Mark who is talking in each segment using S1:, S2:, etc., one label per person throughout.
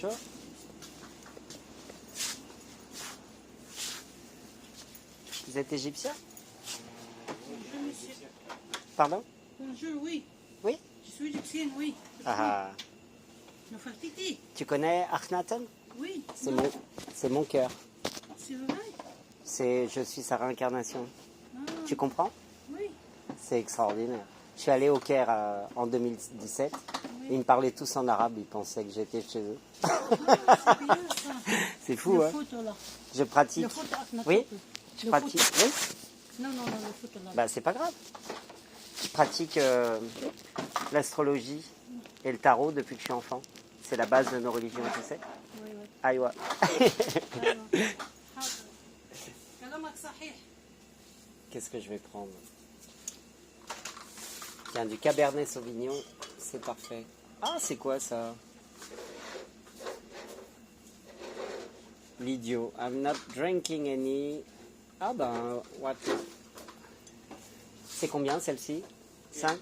S1: bonjour. Vous êtes égyptien?
S2: Bonjour, monsieur.
S1: Pardon?
S2: Bonjour, oui.
S1: Oui?
S2: Je suis égyptienne, oui.
S1: Ah,
S2: Nefertiti.
S1: tu connais Akhenaten?
S2: Oui.
S1: C'est mon cœur.
S2: C'est vrai?
S1: Je suis sa réincarnation.
S2: Ah,
S1: Tu comprends?
S2: oui.
S1: C'est extraordinaire. Je suis allé au Caire en 2017.
S2: Oui.
S1: Ils me parlaient tous en arabe. Ils pensaient que j'étais chez eux.
S2: Ah, c'est bien ça.
S1: C'est fou,
S2: Le
S1: hein?
S2: photo là.
S1: Je pratique.
S2: Le photo Akhenaten.
S1: Oui? Je
S2: Le
S1: pratique.
S2: photo.
S1: Oui?
S2: Non, non, non, le photo là.
S1: Bah, c'est pas grave. Je pratique l'astrologie et le tarot depuis que je suis enfant. C'est la base de nos religions, tu sais.
S2: Oui, oui.
S1: Aïwa.
S2: حاضر. كلامك صحيح.
S1: Qu'est-ce que je vais prendre? Tiens, du Cabernet Sauvignon, c'est parfait. Ah, c'est quoi ça? L'idiot. I'm not drinking any. Ah ben, what? C'est combien celle-ci? 5?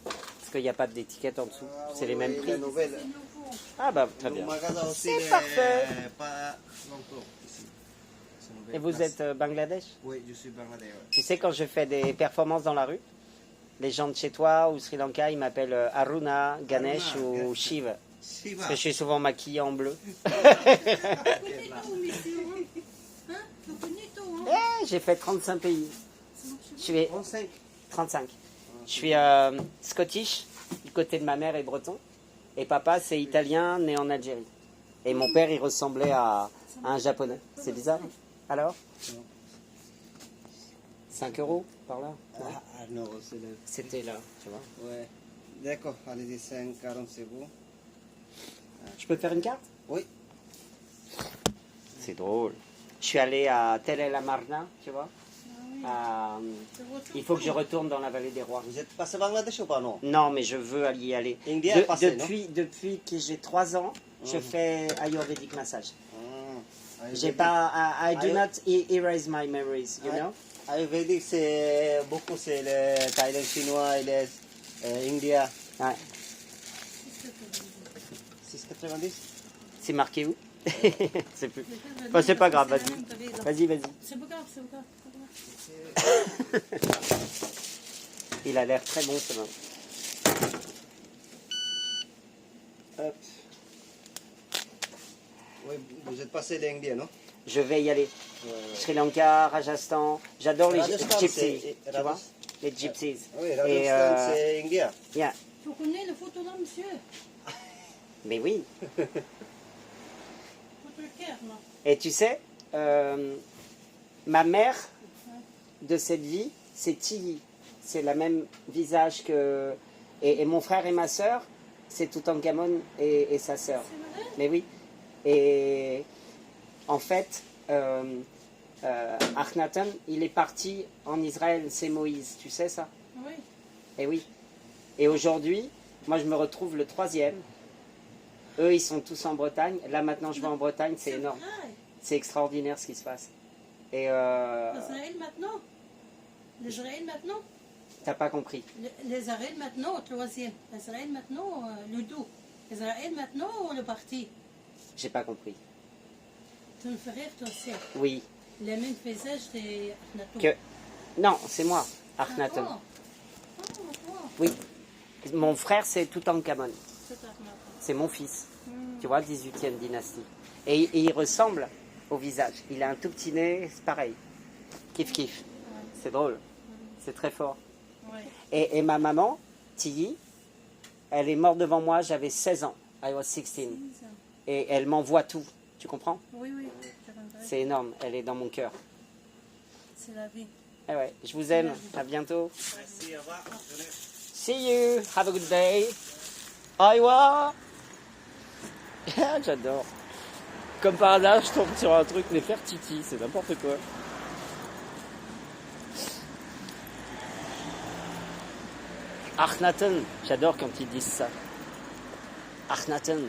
S1: Parce qu'il n'y a pas d'étiquette en dessous. C'est les mêmes prix.
S3: La nouvelle.
S2: C'est nouveau.
S1: Ah bah, très
S3: Le
S1: bien.
S3: magasin aussi,
S1: C'est parfait.
S3: pas longtemps ici. C'est une nouvelle
S1: Et vous
S3: place.
S1: êtes Bangladesh?
S3: Oui, je suis Bangladesh. Ouais.
S1: Tu sais, quand je fais des performances dans la rue, les gens de chez toi ou Sri Lanka, ils m'appellent Aruna, Ganesh
S3: Aruna,
S1: ou Shiva.
S3: Shiva.
S1: Parce que je suis souvent maquillée en bleu.
S2: Bonito, monsieur. Hein? Bonito, hein?
S1: Eh, j'ai fait 35 pays. Je suis
S3: 35.
S1: 35. Je suis Scottish, du côté de ma mère est breton. Et papa, c'est italien, né en Algérie. Et mon père, il ressemblait à un japonais. C'est bizarre. Alors 5 euros par là? Non.
S3: Ah, non, c'est le.
S1: C'était là, tu vois.
S3: Ouais. D'accord, allez-y, 5,40 c'est bon.
S1: Je peux faire une carte?
S3: Oui.
S1: C'est drôle. Je suis allé à Tel El Amarna, tu vois.
S2: Ah oui.
S1: À-
S2: C'est votre
S1: il faut que je
S2: tour.
S1: retourne dans la vallée des rois.
S3: Vous êtes passé Bangladesh ou pas, non?
S1: Non, mais je veux y aller.
S3: India passé,
S1: depuis que j'ai 3 ans, je
S3: Mhm.
S1: fais Ayurvedic massage.
S3: Ah,
S1: J'ai pas, I do
S3: Ayu-
S1: not erase my memories, you know.
S3: Ayurvédique, c'est beaucoup, c'est le Thaïlande chinois et les India.
S1: Ouais.
S3: 6,90.
S1: C'est marqué où? C'est plus. Bah, c'est pas grave, vas-y. Vas-y, vas-y.
S2: C'est pas grave, c'est pas grave.
S1: Il a l'air très bon, ce vin.
S3: Hop. Oui, vous êtes passé l'Indien, non?
S1: Je vais y aller.
S3: Ouais, ouais.
S1: Sri Lanka, Rajasthan. J'adore les
S3: Rajasthan,
S1: gypsies.
S3: c'est-
S1: Tu vois? Les gypsies.
S3: Oui,
S1: Et,
S3: Rajasthan, c'est India.
S1: yeah.
S2: Tu connais le photo là, monsieur?
S1: Mais oui.
S2: Votre cœur, là.
S1: Et tu sais, ma mère de cette vie, c'est Tilly. C'est le même visage que. Et mon frère et ma sœur, c'est Toutankhamon et sa sœur.
S2: C'est vrai?
S1: Mais oui. Et en fait, Akhenaten, il est parti en Israël, c'est Moïse. Tu sais ça?
S2: Oui.
S1: Et oui. Et aujourd'hui, moi je me retrouve le 3e. Eux, ils sont tous en Bretagne. Là maintenant, je vais en Bretagne, c'est énorme.
S2: vrai.
S1: C'est extraordinaire ce qui se passe. Et
S2: L'Israël maintenant? L'Israël maintenant?
S1: t'as pas compris.
S2: L'Israël maintenant au 3e. L'Israël maintenant, le 2. L'Israël maintenant ou le parti?
S1: J'ai pas compris.
S2: Ton frère, toi aussi.
S1: Oui.
S2: Le même visage de Akhenaten.
S1: Que... Non, c'est moi, Akhenaten.
S2: Ah, toi.
S1: Oui. Mon frère, c'est Toutankhamon.
S2: C'est Akhenaten.
S1: C'est mon fils.
S2: Hmm.
S1: Tu vois, 18e dynastie. Et il ressemble au visage. Il a un tout petit nez, c'est pareil. Kiff kiff. C'est drôle. C'est très fort.
S2: Ouais.
S1: Et ma maman, Tilly, elle est morte devant moi, j'avais 16 ans. I was 16.
S2: C'est ça.
S1: Et elle m'envoie tout. Tu comprends?
S2: Oui, oui. C'est vrai.
S1: C'est énorme. Elle est dans mon cœur.
S2: C'est la vie.
S1: Eh ouais, je vous aime. À bientôt.
S3: Merci, au revoir.
S1: See you. Have a good day. Aïwa. J'adore. Comme par hasard, je tombe sur un truc Nefertiti. C'est n'importe quoi. Akhenaten. J'adore quand ils disent ça. Akhenaten.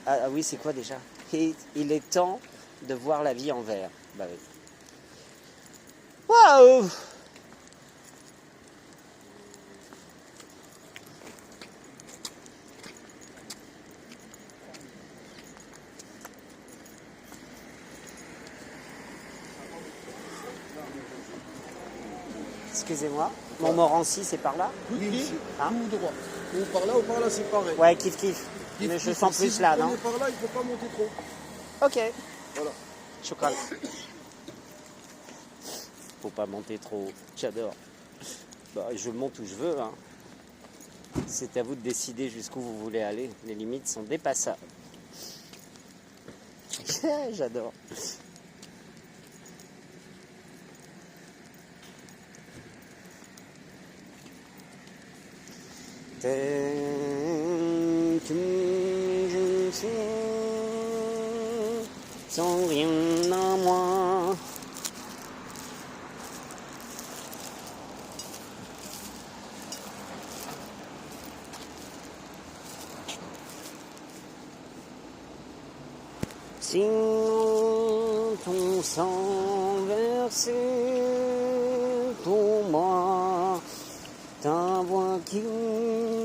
S1: Ah oui, c'est quoi déjà? Il est temps de voir la vie en vert. Bah oui. Waouh! Excusez-moi. Montmorency, c'est par là?
S4: Oui, ici,
S1: Hein?
S4: tout droit. Ou par là, c'est pareil.
S1: Ouais, kiff kiff.
S4: Kiff,
S1: Mais je
S4: kiff.
S1: sens
S4: Si
S1: plus
S4: vous
S1: là,
S4: prenez
S1: non?
S4: par là, il ne faut pas monter trop.
S1: Ok.
S4: Voilà.
S1: Chocolat. Faut pas monter trop. J'adore. Bah, je monte où je veux. Hein. C'est à vous de décider jusqu'où vous voulez aller. Les limites sont dépassables. J'adore. Tel que je suis, sans rien à moi. Si ton sang versé pour moi, ta voix qui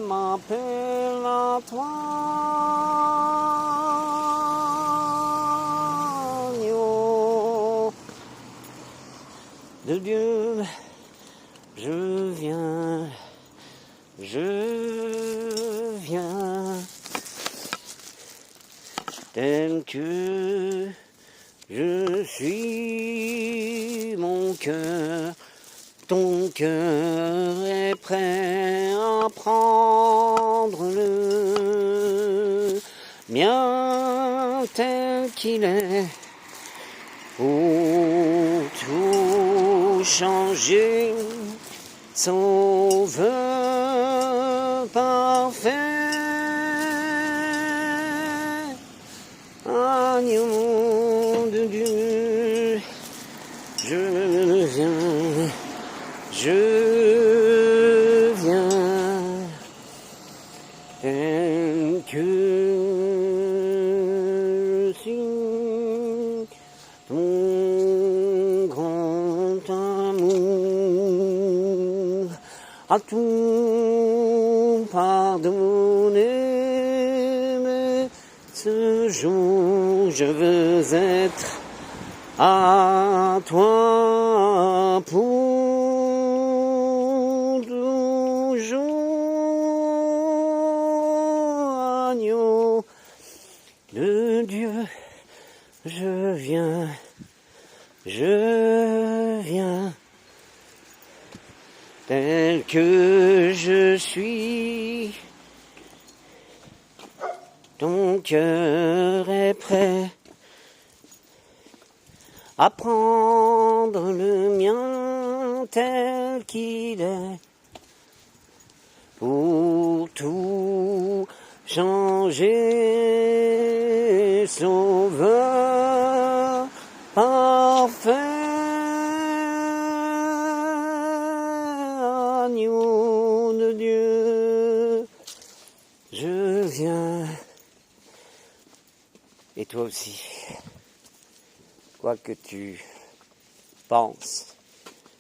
S1: m'appelle à toi, agneau de Dieu, je viens, tel que je suis, mon cœur, ton cœur est prêt à prendre le mien tel qu'il est, pour tout changer, sauveur parfait. Agneau de Dieu, je viens, tel que je suis, ton grand amour, à tout pardonner, mais ce jour je veux être à toi pour toujours, agneau de Dieu, je viens, tel que je suis, ton cœur est prêt à prendre le mien tel qu'il est, pour tout changer, sauveur parfait, agneau de Dieu, je viens, et toi aussi. Quoi que tu penses,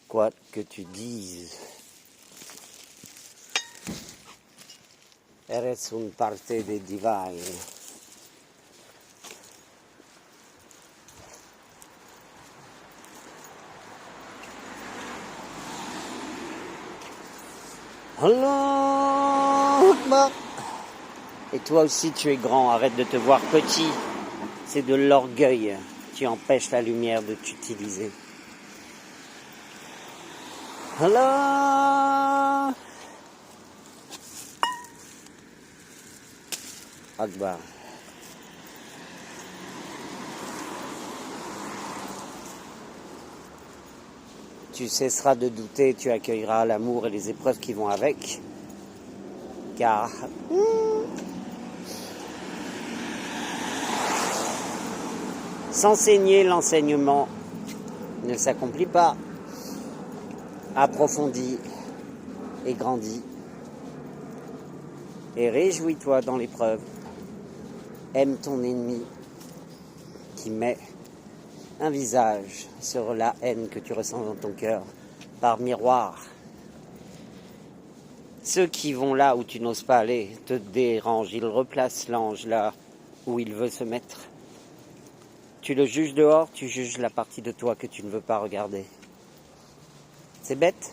S1: quoi que tu dises, eres un parte de divine. Allah Akbar. Et toi aussi tu es grand, arrête de te voir petit, c'est de l'orgueil. Tu empêches la lumière de t'utiliser. Allah Akbar. Tu cesseras de douter, tu accueilleras l'amour et les épreuves qui vont avec. Car s'enseigner, l'enseignement ne s'accomplit pas, approfondit et grandit. Et réjouis-toi dans l'épreuve. Aime ton ennemi qui met un visage sur la haine que tu ressens dans ton cœur par miroir. Ceux qui vont là où tu n'oses pas aller te dérangent, ils replacent l'ange là où il veut se mettre. Tu le juges dehors, tu juges la partie de toi que tu ne veux pas regarder. C'est bête,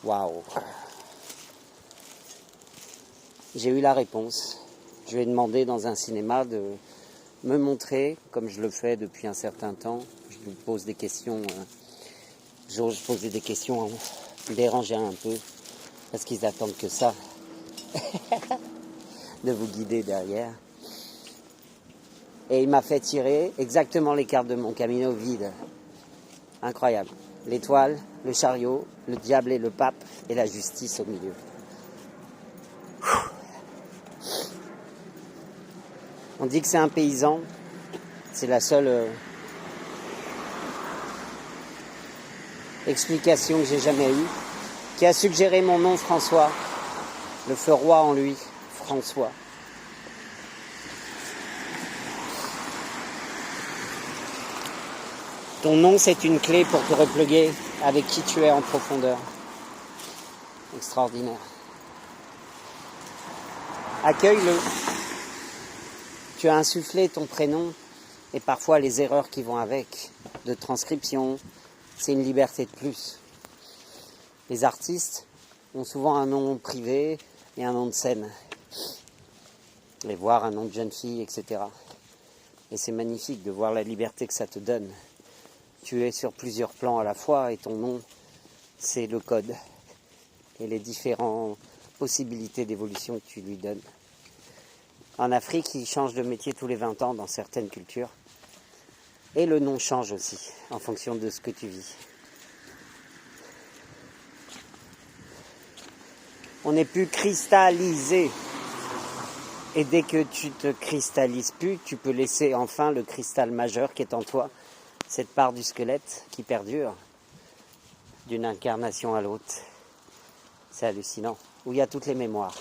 S1: Waouh. J'ai eu la réponse. Je lui ai demandé dans un cinéma de me montrer, comme je le fais depuis un certain temps. Je lui pose des questions. J'ose poser des questions, déranger un peu, parce qu'ils attendent que ça, de vous guider derrière. Et il m'a fait tirer exactement les cartes de mon Camino vide. Incroyable. L'étoile, le chariot, le diable et le pape, et la justice au milieu. On dit que c'est un paysan. C'est la seule explication que j'ai jamais eue. Qui a suggéré mon nom François. Le feu roi en lui, François. Ton nom, c'est une clé pour te repluguer avec qui tu es en profondeur. Extraordinaire. Accueille-le. Tu as insufflé ton prénom et parfois les erreurs qui vont avec, de transcription, c'est une liberté de plus. Les artistes ont souvent un nom privé et un nom de scène. Et voir un nom de jeune fille, etc. Et c'est magnifique de voir la liberté que ça te donne. Tu es sur plusieurs plans à la fois et ton nom, c'est le code et les différentes possibilités d'évolution que tu lui donnes. En Afrique, ils changent de métier tous les 20 ans dans certaines cultures. Et le nom change aussi en fonction de ce que tu vis. On n'est plus cristallisé. Et dès que tu te cristallises plus, tu peux laisser enfin le cristal majeur qui est en toi, cette part du squelette qui perdure d'une incarnation à l'autre. C'est hallucinant. Où il y a toutes les mémoires.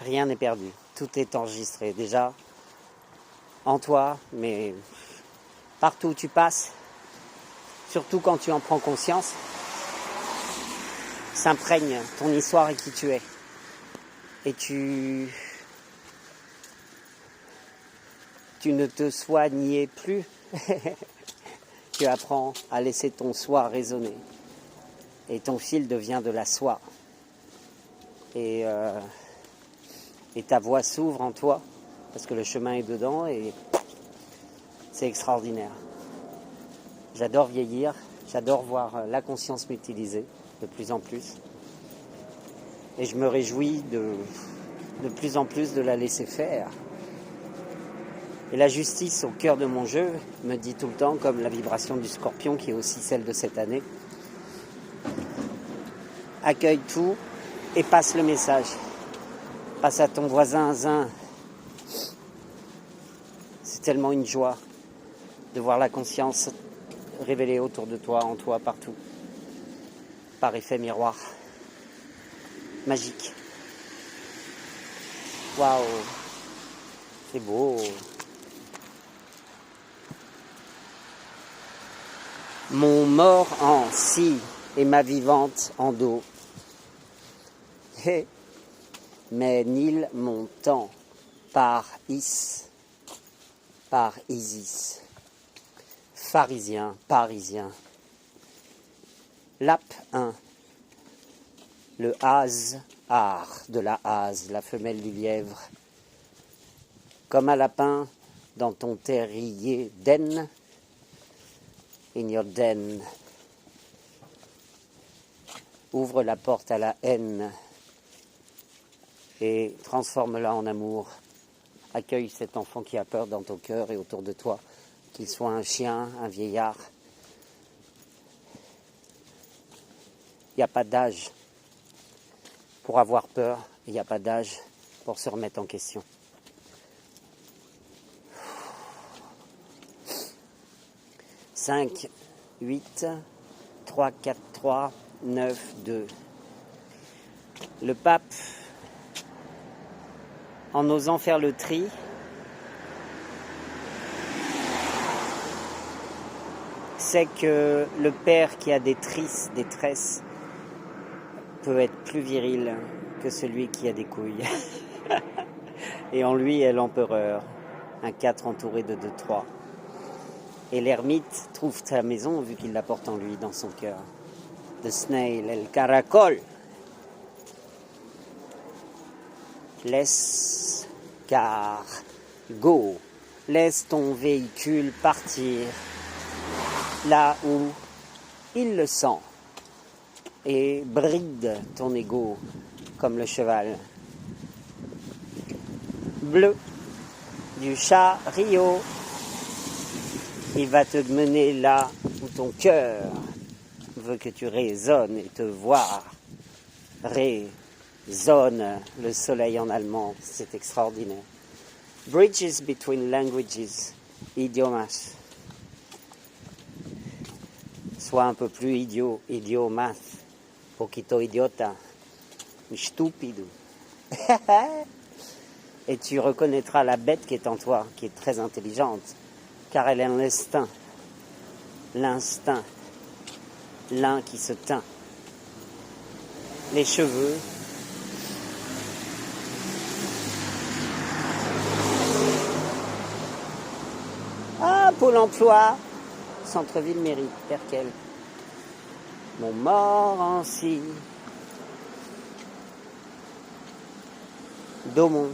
S1: Rien n'est perdu. Tout est enregistré déjà en toi, mais partout où tu passes, surtout quand tu en prends conscience, s'imprègne ton histoire et qui tu es. Et tu ne te soignais plus. Tu apprends à laisser ton soi résonner. Et ton fil devient de la soie. Et ta voix s'ouvre en toi, parce que le chemin est dedans, et c'est extraordinaire. J'adore vieillir, j'adore voir la conscience m'utiliser de plus en plus. Et je me réjouis de plus en plus de la laisser faire. Et la justice au cœur de mon jeu me dit tout le temps, comme la vibration du scorpion qui est aussi celle de cette année, accueille tout et passe le message. Passe à ton voisin zin. C'est tellement une joie de voir la conscience révélée autour de toi, en toi, partout. Par effet miroir. Magique. Waouh. C'est beau. Mon mort en si et ma vivante en dos. Mais Nil montant par Isis, pharisien, parisien. Lap 1, le hasard de la hase, la femelle du lièvre. Comme un lapin dans ton terrier den, in your den. Ouvre la porte à la haine et transforme-la en amour. Accueille cet enfant qui a peur dans ton cœur et autour de toi, qu'il soit un chien, un vieillard. Il n'y a pas d'âge pour avoir peur, il n'y a pas d'âge pour se remettre en question. « 5, 8, 3, 4, 3, 9, 2. » Le pape, en osant faire le tri, sait que le père qui a des tresses, peut être plus viril que celui qui a des couilles. Et en lui est l'empereur, un 4 entouré de 2, 3. Et l'ermite trouve sa maison vu qu'il la porte en lui, dans son cœur. The snail, el caracol. L'escargot. Laisse ton véhicule partir là où il le sent et bride ton ego comme le cheval. Bleu du chariot, il va te mener là où ton cœur veut que tu résonnes et te voir. Résonne le soleil en allemand, c'est extraordinaire. Bridges between languages, idiomas. Sois un peu plus idiot, idiomas, poquito idiota, stupido. Et tu reconnaîtras la bête qui est en toi, qui est très intelligente, car elle a l'instinct, l'un qui se teint. Les cheveux, Pôle emploi, centre-ville mairie, Perquel. Montmorency, Daumont,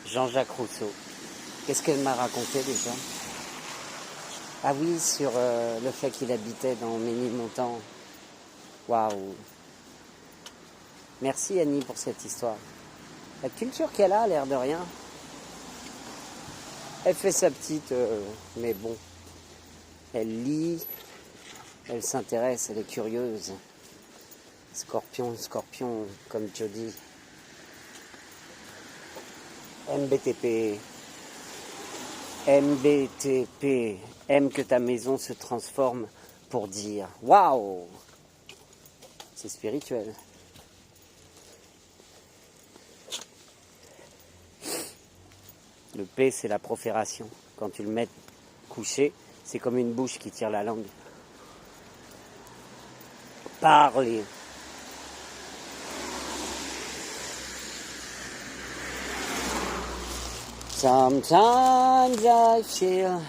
S1: Jean-Jacques Rousseau. Qu'est-ce qu'elle m'a raconté déjà? Ah oui, sur le fait qu'il habitait dans Ménilmontant. Waouh! Merci Annie pour cette histoire. La culture qu'elle a, l'air de rien. Elle fait sa petite, mais bon. Elle lit, elle s'intéresse, elle est curieuse. Scorpion, comme Jody. MBTP. Aime que ta maison se transforme pour dire waouh! C'est spirituel. Le P, c'est la profération. Quand tu le mets couché, c'est comme une bouche qui tire la langue. Parler. Sometimes I feel